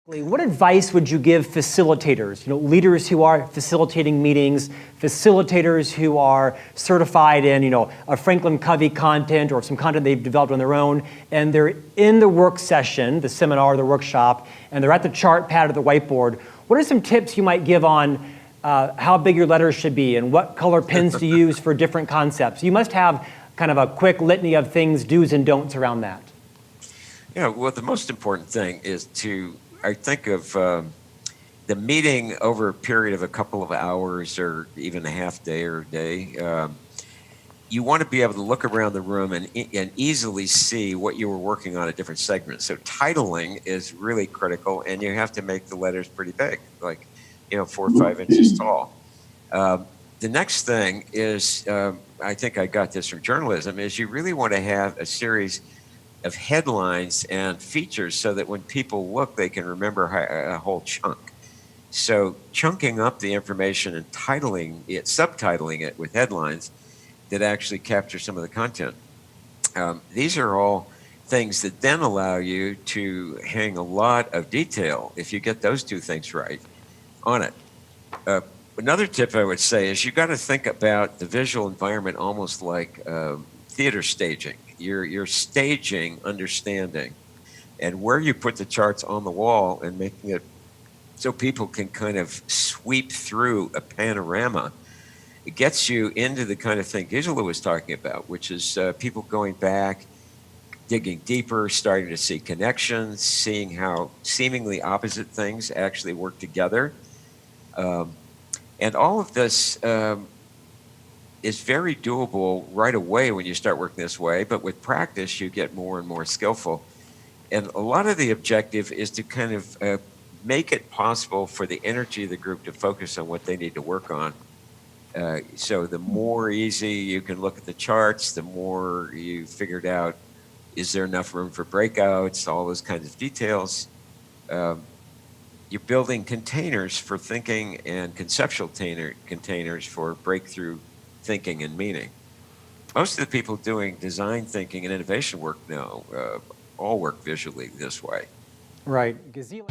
What advice would you give facilitators, leaders who are facilitating meetings, facilitators who are certified in, a Franklin Covey content or some content they've developed on their own, and they're in the work session, the seminar, the workshop, and they're at the chart pad or the whiteboard. What are some tips you might give on how big your letters should be and what color pens to use for different concepts? You must have kind of a quick litany of things, do's and don'ts around that. Yeah, well, the most important thing is I think of the meeting over a period of a couple of hours or even a half day or a day. You want to be able to look around the room and easily see what you were working on at different segments. So titling is really critical, and you have to make the letters pretty big, like 4 or 5 inches tall. The next thing is, I think I got this from journalism, is you really want to have a series of headlines and features so that when people look, they can remember a whole chunk. So chunking up the information and subtitling it with headlines that actually capture some of the content. These are all things that then allow you to hang a lot of detail, if you get those two things right, on it. Another tip I would say is you got to think about the visual environment almost like theater staging. You're staging understanding, and where you put the charts on the wall and making it so people can kind of sweep through a panorama, it gets you into the kind of thing Gisela was talking about, which is people going back, digging deeper, starting to see connections, seeing how seemingly opposite things actually work together. And all of this is very doable right away when you start working this way, but with practice, you get more and more skillful. And a lot of the objective is to kind of make it possible for the energy of the group to focus on what they need to work on. So the more easy you can look at the charts, the more you figured out, is there enough room for breakouts, all those kinds of details. You're building containers for thinking and conceptual containers for breakthrough thinking and meaning. Most of the people doing design thinking and innovation work now all work visually this way. Right. Gisela.